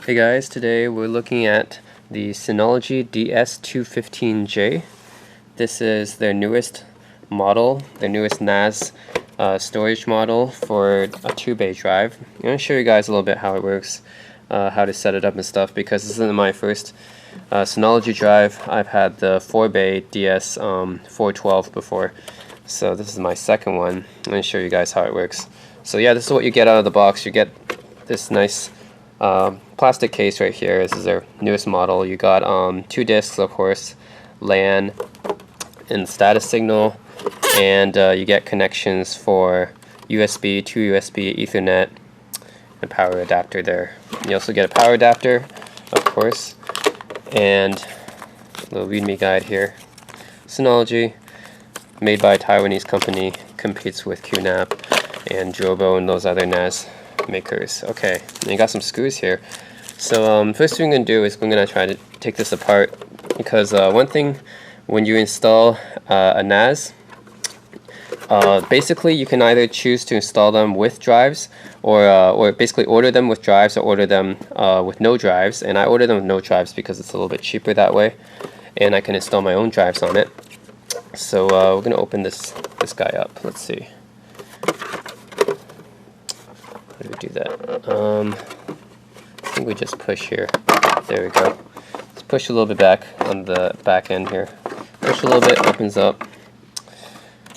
Hey guys, today we're looking at the Synology DS215j. This is their newest model, their newest NAS storage model for a 2-bay drive. I'm going to show you guys a little bit how it works, how to set it up and stuff, because this isn't my first Synology drive. I've had the 4-bay DS412 before, so this is my second one. I'm going to show you guys how it works. So yeah, this is what you get out of the box. You get this nice plastic case right here. This is their newest model. You got 2 discs, of course, LAN and status signal, and you get connections for USB, 2 USB, Ethernet, and power adapter there. You also get a power adapter, of course, and a little readme guide here. Synology, made by a Taiwanese company, competes with QNAP and Jobo and those other NAS makers. Okay, and you got some screws here. So first thing we're going to do is we're going to try to take this apart, because one thing when you install a NAS, basically you can either choose to install them with drives, or basically order them with drives, or order them with no drives. And I order them with no drives because it's a little bit cheaper that way, and I can install my own drives on it. So we're going to open this guy up. Let's see. How do we do that? I think we just push here. There we go. Let's push a little bit back on the back end here. Push a little bit, opens up.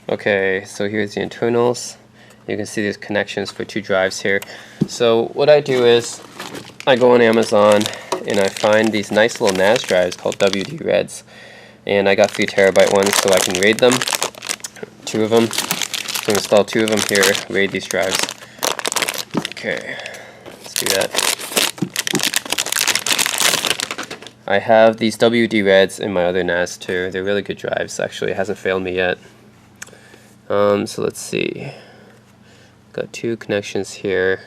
Okay, so here's the internals. You can see there's connections for 2 drives here. So what I do is I go on Amazon and I find these nice little NAS drives called WD-Reds. And I got 3 terabyte ones, so I can RAID them. 2 of them. So install 2 of them here, RAID these drives. Okay, let's do that. I have these WD-Reds in my other NAS too. They're really good drives. Actually, it hasn't failed me yet. So let's see. Got 2 connections here.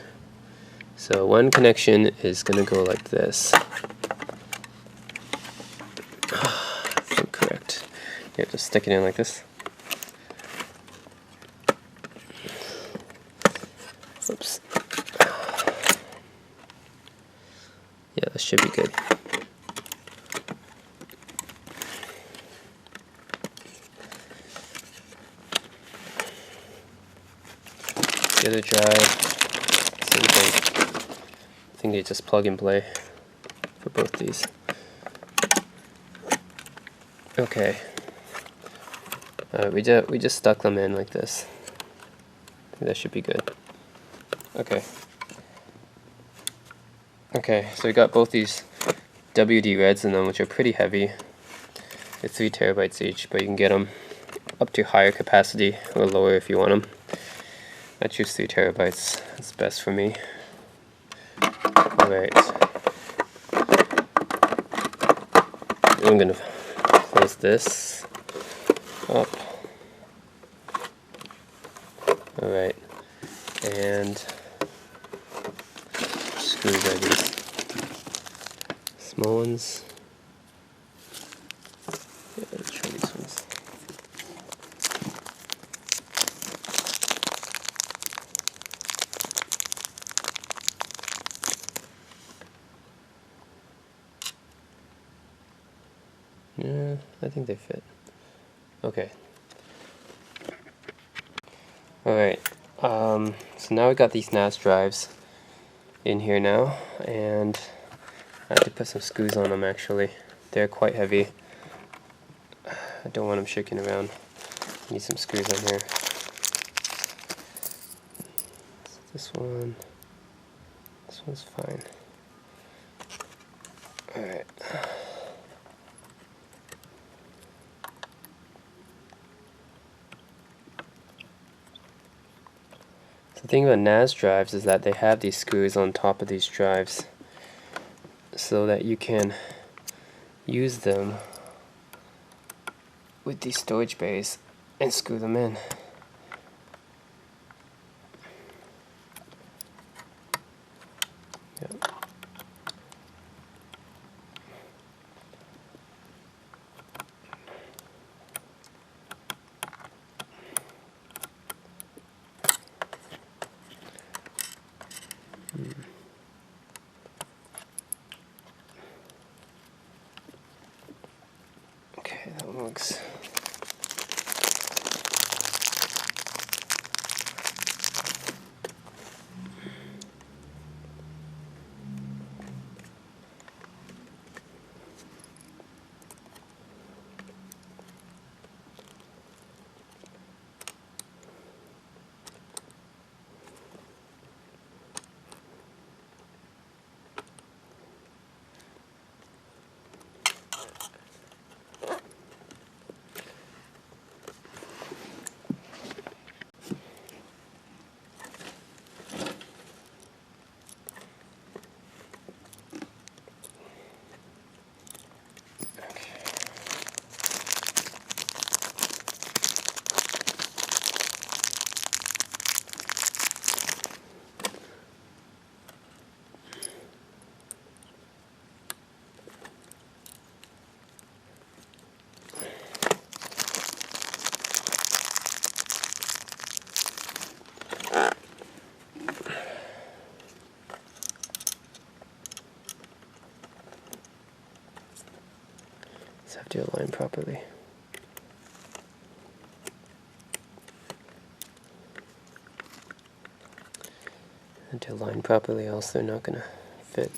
So one connection is gonna go like this. That's incorrect. You have to stick it in like this. Oops. Yeah, this should be good. The other drive, same thing. I think they just plug and play for both these. Okay. We just stuck them in like this. I think that should be good. Okay. Okay, so we got both these WD-Reds in them, which are pretty heavy. They're 3 terabytes each, but you can get them up to higher capacity or lower if you want them. I choose 3 terabytes. That's best for me. Alright. I'm going to close this up. Alright. And screws are these small ones. Yeah, let's try these ones. Yeah, I think they fit. Okay. Alright, so now we got these NAS drives in here now, and I have to put some screws on them actually. They're quite heavy. I don't want them shaking around. Need some screws on here. This one's fine. Alright. The thing about NAS drives is that they have these screws on top of these drives so that you can use them with these storage bays and screw them in. Yep. dogs. Just have to align properly. And to align properly, else they're not gonna fit.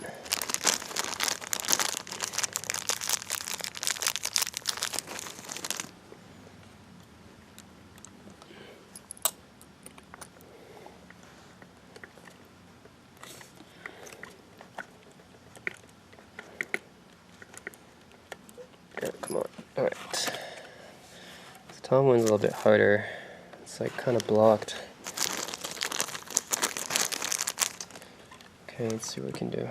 Yeah, come on. Alright. The top one's a little bit harder. It's like kind of blocked. Okay, let's see what we can do.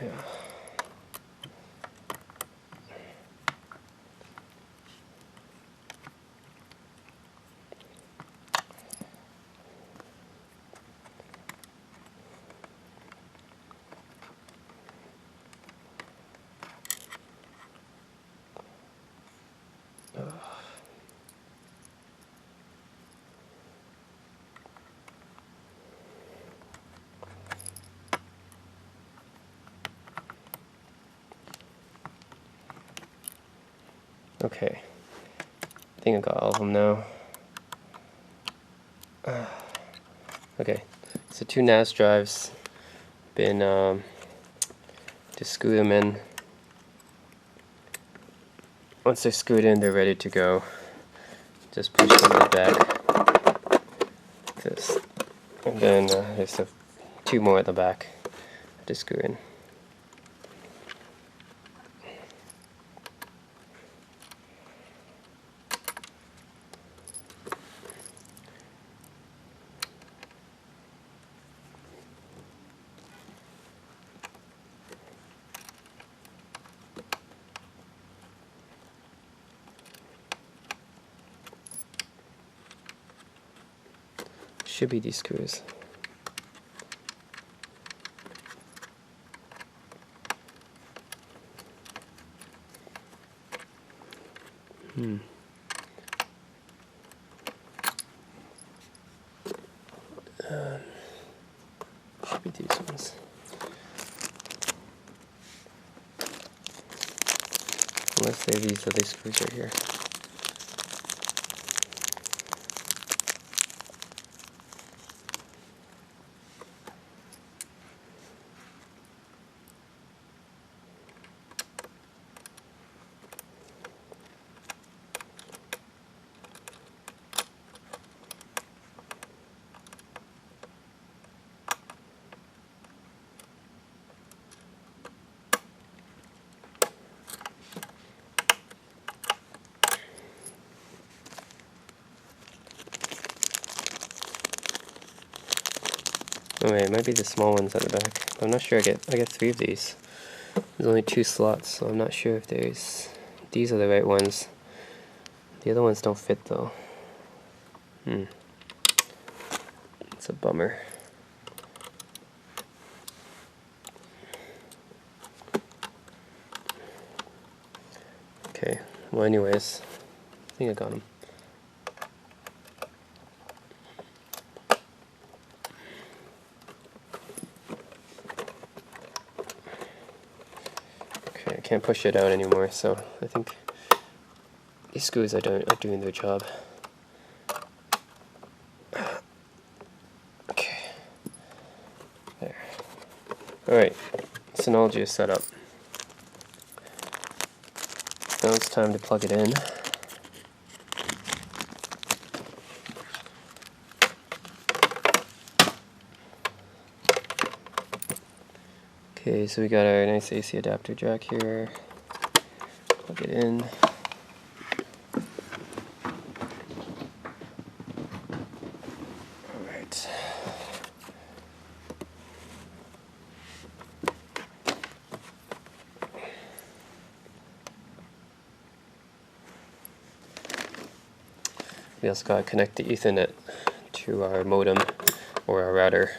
Yeah. Okay, I think I got all of them now. Okay, so 2 NAS drives. Been just screw them in. Once they're screwed in, they're ready to go. Just push them in the back. This, and then there's 2 more at the back to screw in. Should be these screws. Should be these ones. Unless they're these other screws right here. Oh wait, it might be the small ones at the back. I'm not sure. I get 3 of these. There's only 2 slots, so I'm not sure if these are the right ones. The other ones don't fit though. It's a bummer. Okay. Well, anyways, I think I got them. Okay, I can't push it out anymore, so I think these screws are doing their job. Okay. There. Alright, Synology is set up. Now it's time to plug it in. Okay, so we got our nice AC adapter jack here. Plug it in. Alright. We also got to connect the Ethernet to our modem or our router.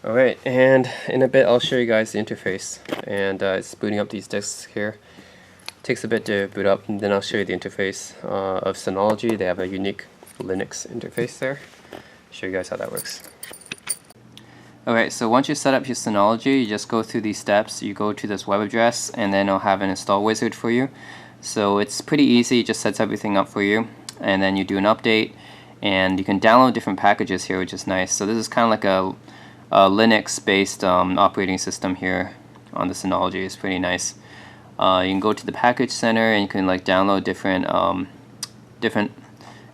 Alright, and in a bit I'll show you guys the interface, and it's booting up these disks here. It takes a bit to boot up, and then I'll show you the interface of Synology. They have a unique Linux interface there. Show you guys how that works. Alright, so once you set up your Synology, you just go through these steps. You go to this web address, and then it'll have an install wizard for you. So it's pretty easy, it just sets everything up for you, and then you do an update, and you can download different packages here, which is nice. So this is kind of like a Linux-based operating system here on the Synology. It's pretty nice. You can go to the package center and you can like download different different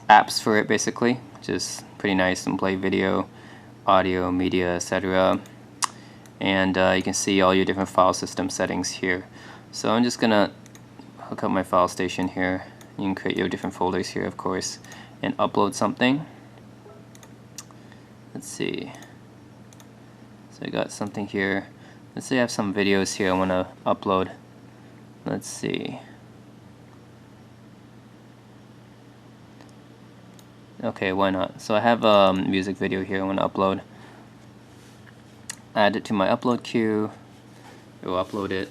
apps for it basically, which is pretty nice, and play video, audio, media, etc. And you can see all your different file system settings here. So I'm just gonna hook up my file station here. You can create your different folders here, of course, and upload something. Let's see. So I got something here. Let's say I have some videos here I want to upload. Let's see. Okay, why not? So I have a music video here I want to upload. Add it to my upload queue. It will upload it.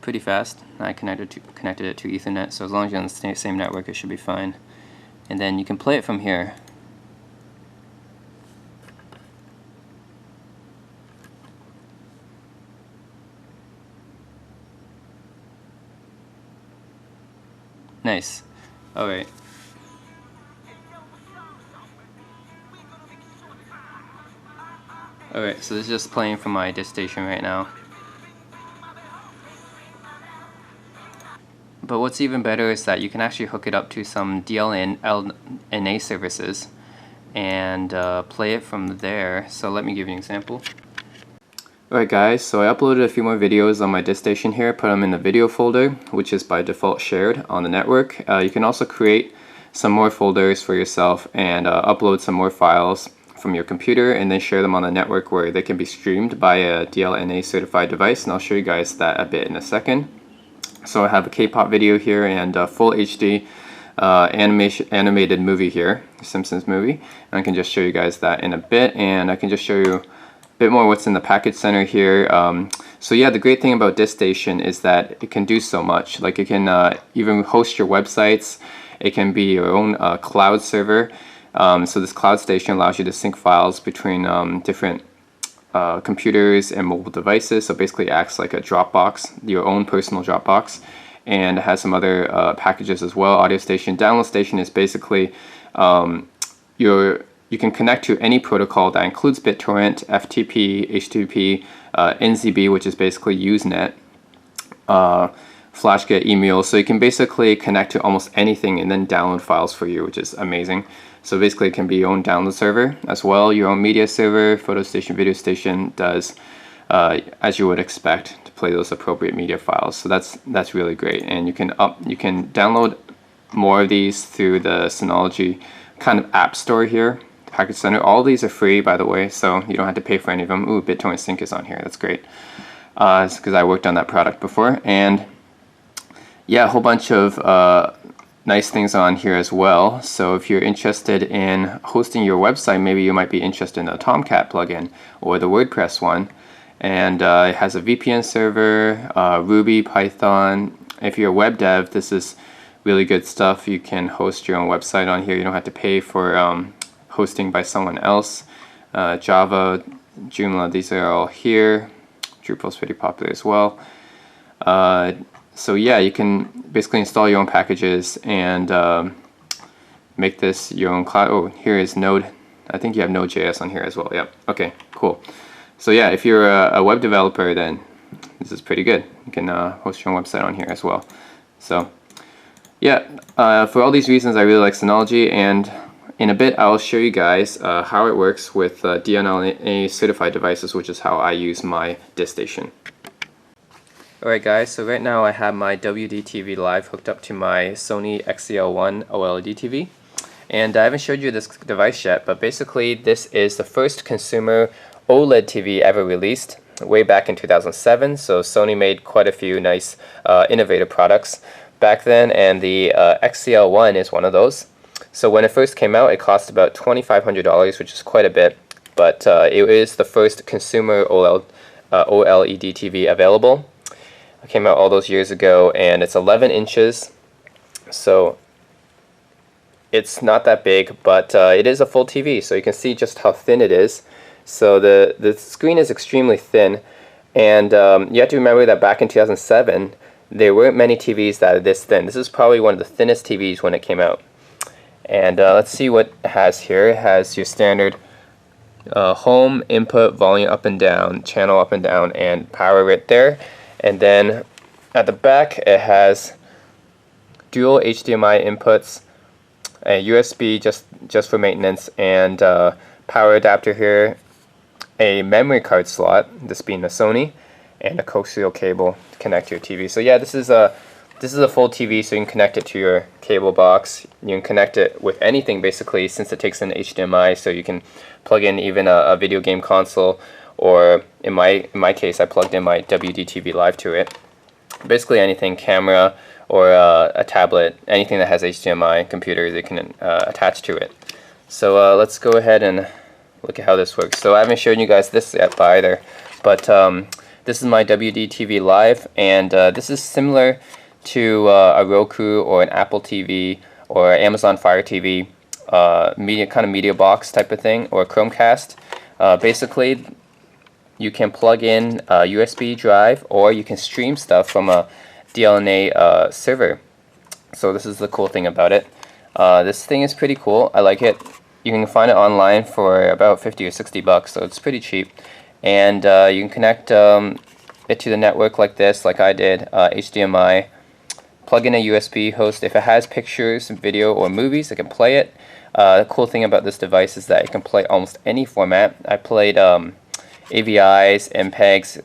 Pretty fast. I connected it to Ethernet, so as long as you're on the same network, it should be fine. And then you can play it from here. Nice. Alright. Alright, so this is just playing from my disk station right now. But what's even better is that you can actually hook it up to some DLNA services and play it from there. So let me give you an example. Alright guys, so I uploaded a few more videos on my disk station here, put them in the video folder, which is by default shared on the network. You can also create some more folders for yourself and upload some more files from your computer and then share them on the network where they can be streamed by a DLNA certified device, and I'll show you guys that a bit in a second. So I have a K-pop video here and a full HD animated movie here, Simpsons movie. And I can just show you guys that in a bit, and I can just show you a bit more what's in the package center here. So yeah, the great thing about DiskStation is that it can do so much. Like it can even host your websites. It can be your own cloud server. So this cloud station allows you to sync files between different computers and mobile devices. So basically it acts like a Dropbox, your own personal Dropbox, and it has some other packages as well. Audio Station, Download Station is basically you can connect to any protocol that includes BitTorrent, FTP, HTTP, NZB, which is basically Usenet, FlashGet, email. So you can basically connect to almost anything and then download files for you, which is amazing. So basically it can be your own download server as well, your own media server. Photo Station, Video Station does as you would expect to play those appropriate media files. So that's really great, and you can download more of these through the Synology kind of app store here, Package Center. All of these are free, by the way, so you don't have to pay for any of them. Ooh, BitTorrent Sync is on here. That's great. It's because I worked on that product before. And yeah, a whole bunch of nice things on here as well. So if you're interested in hosting your website, maybe you might be interested in the Tomcat plugin or the WordPress one. And it has a VPN server, Ruby, Python. If you're a web dev, this is really good stuff. You can host your own website on here. You don't have to pay for hosting by someone else. Java, Joomla, these are all here. Drupal's pretty popular as well. So yeah, you can basically install your own packages and make this your own cloud. Oh, here is Node. I think you have Node.js on here as well. Yep. Okay, cool. So yeah, if you're a web developer, then this is pretty good. You can host your own website on here as well. So yeah, for all these reasons, I really like Synology, and in a bit, I'll show you guys how it works with DLNA certified devices, which is how I use my DiskStation. Alright guys, so right now I have my WDTV Live hooked up to my Sony XEL-1 OLED TV. And I haven't showed you this device yet, but basically this is the first consumer OLED TV ever released way back in 2007. So Sony made quite a few nice innovative products back then, and the XEL-1 is one of those. So when it first came out, it cost about $2,500, which is quite a bit, but it is the first consumer OLED TV available. It came out all those years ago, and it's 11 inches, so it's not that big, but it is a full TV, so you can see just how thin it is. So the screen is extremely thin, and you have to remember that back in 2007, there weren't many TVs that are this thin. This is probably one of the thinnest TVs when it came out. And let's see what it has here. It has your standard home, input, volume up and down, channel up and down, and power right there. And then at the back it has dual HDMI inputs, a USB just for maintenance, and power adapter here, a memory card slot, this being the Sony, and a coaxial cable to connect to your TV. So yeah, this is a full TV, so you can connect it to your cable box. You can connect it with anything basically, since it takes in HDMI, so you can plug in even a video game console, or in my case, I plugged in my WDTV Live to it. Basically anything, camera or a tablet, anything that has HDMI computer, they can attach to it. So let's go ahead and look at how this works. So I haven't shown you guys this yet either, but this is my WDTV Live, and this is similar to a Roku or an Apple TV or Amazon Fire TV media box type of thing, or a Chromecast. Basically, you can plug in a USB drive, or you can stream stuff from a DLNA server. So this is the cool thing about it. This thing is pretty cool. I like it. You can find it online for about 50 or 60 bucks, so it's pretty cheap. And you can connect it to the network like this, like I did, HDMI. Plug in a USB host. If it has pictures, video, or movies, it can play it. The cool thing about this device is that it can play almost any format. I played AVIs, MPEGs,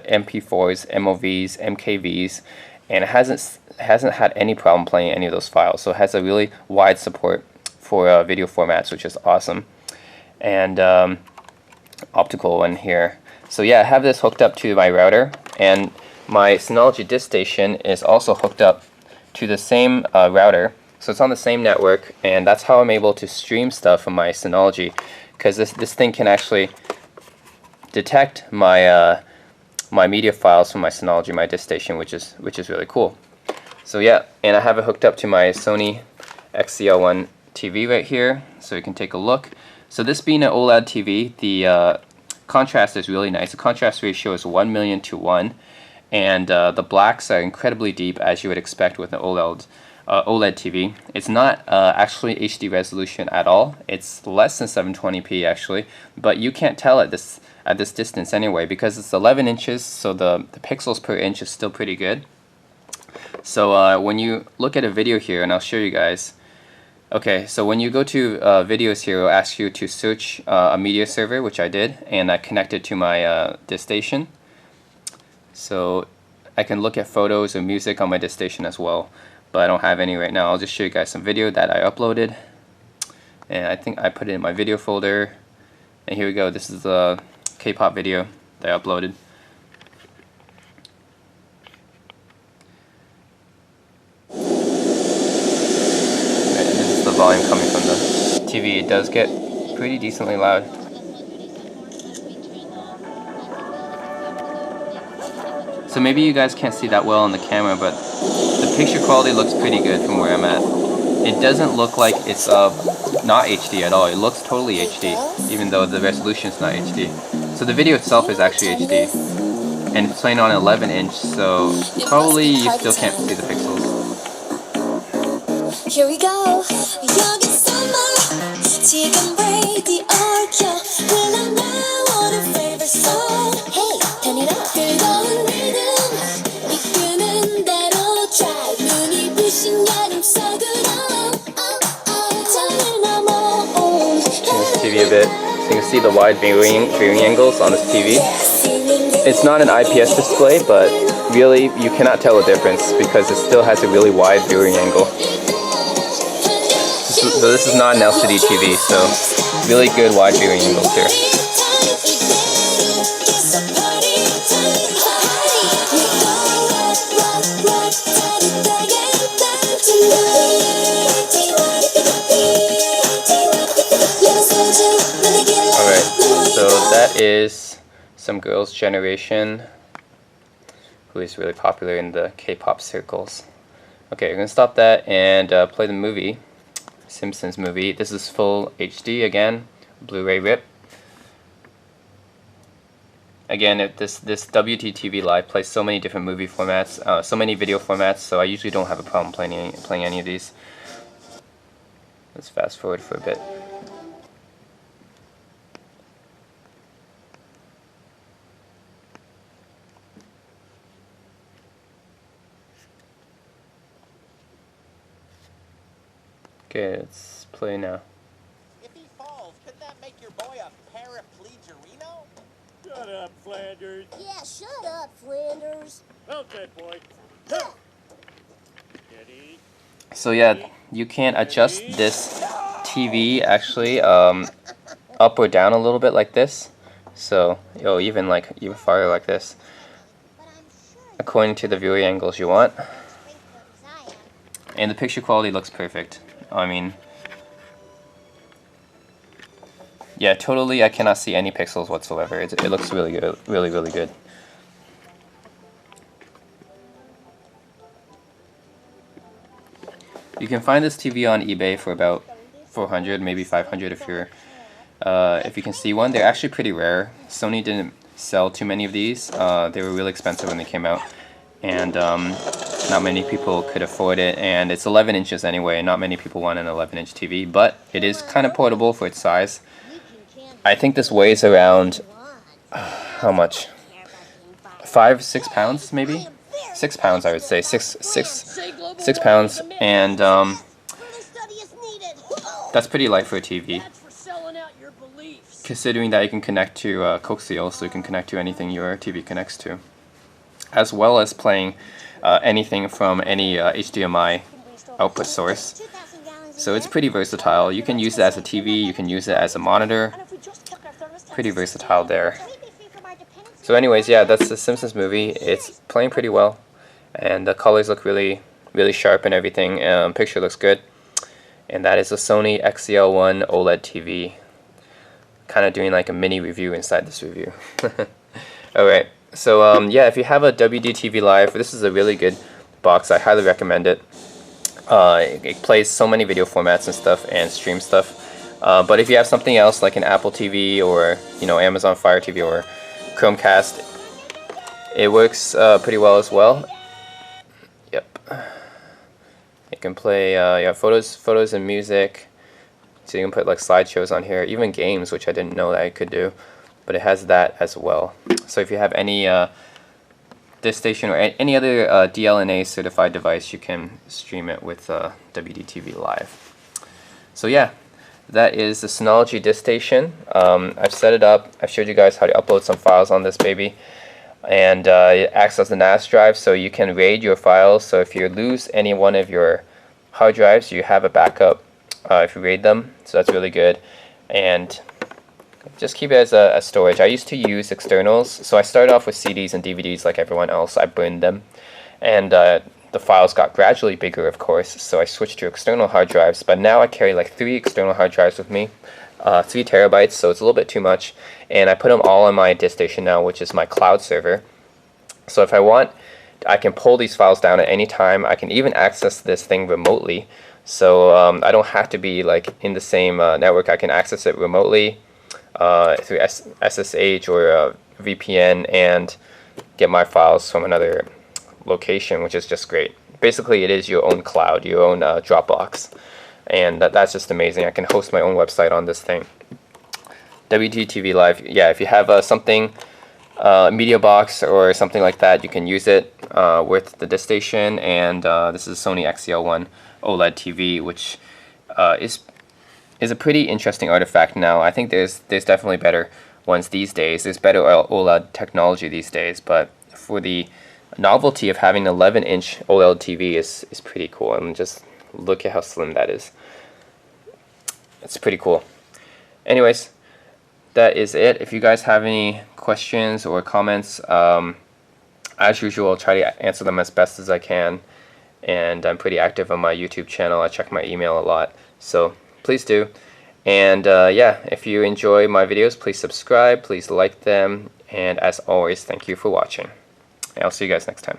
MP4s, MOVs, MKVs, and it hasn't had any problem playing any of those files. So it has a really wide support for video formats, which is awesome. And optical one here. So yeah, I have this hooked up to my router, and my Synology DiskStation is also hooked up to the same router. So it's on the same network, and that's how I'm able to stream stuff from my Synology, because this thing can actually detect my my media files from my Synology, my DiskStation, which is really cool. So yeah, and I have it hooked up to my Sony XEL-1 TV right here, so you can take a look. So this being an OLED TV, the contrast is really nice. The contrast ratio is 1,000,000 to 1, and the blacks are incredibly deep, as you would expect with an OLED TV. It's not actually HD resolution at all. It's less than 720p actually, but you can't tell at this distance anyway, because it's 11 inches, so the pixels per inch is still pretty good. So when you look at a video here, and I'll show you guys. Okay, so when you go to videos here, it'll ask you to search a media server, which I did, and I connected to my DiskStation. So I can look at photos or music on my DiskStation as well, but I don't have any right now. I'll just show you guys some video that I uploaded, and I think I put it in my video folder. And here we go. This is the K-pop video that I uploaded. volume coming from the TV. It does get pretty decently loud. So maybe you guys can't see that well on the camera, but the picture quality looks pretty good from where I'm at. It doesn't look like it's not HD at all. It looks totally HD, even though the resolution is not HD. So the video itself is actually HD, and it's playing on 11-inch, so probably you still can't see the pixels. Here we go. TV a bit, so you can see the wide viewing angles on this TV. It's not an IPS display, but really you cannot tell the difference because it still has a really wide viewing angle. So this is not an LCD TV, so really good wide viewing angles here. So that is some girls' generation who is really popular in the K-pop circles. Okay, we're gonna stop that and play the movie, Simpsons movie. This is full HD again, Blu-ray rip. Again, this WDTV Live plays so many different movie formats, so many video formats, so I usually don't have a problem playing any of these. Let's fast forward for a bit. Okay, let's play now. If he falls, could that make your boy a paraplegic-reno? Shut up, Flanders. Yeah, shut up, Flanders. Okay, boy. Steady. So yeah, you can adjust this TV actually up or down a little bit like this. So even farther like this, according to the viewing angles you want. And the picture quality looks perfect. I mean, yeah, totally I cannot see any pixels whatsoever. It looks really good, really good. You can find this TV on eBay for about 400, maybe 500 if you can see one. They're actually pretty rare. Sony didn't sell too many of these. They were really expensive when they came out, and not many people could afford it, and it's 11 inches anyway. Not many people want an 11-inch TV, but it is kind of portable for its size. I think this weighs around, how much? 5-6 pounds maybe? 6 pounds I would say, 6 pounds, and that's pretty light for a TV. Considering that you can connect to coaxial, so you can connect to anything your TV connects to, as well as playing anything from any HDMI output source. So it's pretty versatile. You can use it as a TV, you can use it as a monitor. Pretty versatile there. So anyways, yeah, that's the Simpsons movie. It's playing pretty well, and the colors look really sharp and everything. Picture looks good. And that is a Sony XEL-1 OLED TV. Kind of doing like a mini review inside this review. Alright, so yeah, if you have a WDTV Live, this is a really good box. I highly recommend it. It plays so many video formats and stuff and stream stuff. But if you have something else like an Apple TV or Amazon Fire TV or Chromecast, it works pretty well as well. Yep. You can play photos and music. So you can put like slideshows on here, even games, which I didn't know that I could do, but it has that as well. So if you have any this station or any other DLNA certified device, you can stream it with WDTV Live. So yeah, that is the Synology DiskStation. I've set it up. I've showed you guys how to upload some files on this baby, and it acts as a NAS drive, so you can RAID your files. So if you lose any one of your hard drives, you have a backup if you RAID them, so that's really good. And just keep it as a storage. I used to use externals, so I started off with CDs and DVDs like everyone else. I burned them, and the files got gradually bigger, of course, so I switched to external hard drives, but now I carry like 3 external hard drives with me, 3 terabytes, so it's a little bit too much, and I put them all on my disk station now, which is my cloud server. So if I want, I can pull these files down at any time. I can even access this thing remotely, so I don't have to be like in the same network. I can access it remotely through SSH or VPN and get my files from another location, which is just great. Basically, it is your own cloud, your own Dropbox, and that's just amazing. I can host my own website on this thing. WDTV Live, yeah, if you have something, media box or something like that, you can use it with the disk station. And this is Sony XEL-1 OLED TV, which is a pretty interesting artifact now. I think there's definitely better ones these days. There's better OLED technology these days, but for the novelty of having an 11-inch OLED TV is pretty cool. And just look at how slim that is. It's pretty cool. Anyways, that is it. If you guys have any questions or comments, as usual, I'll try to answer them as best as I can. And I'm pretty active on my YouTube channel. I check my email a lot, so please do. And yeah, if you enjoy my videos, please subscribe, please like them, and as always, thank you for watching. I'll see you guys next time.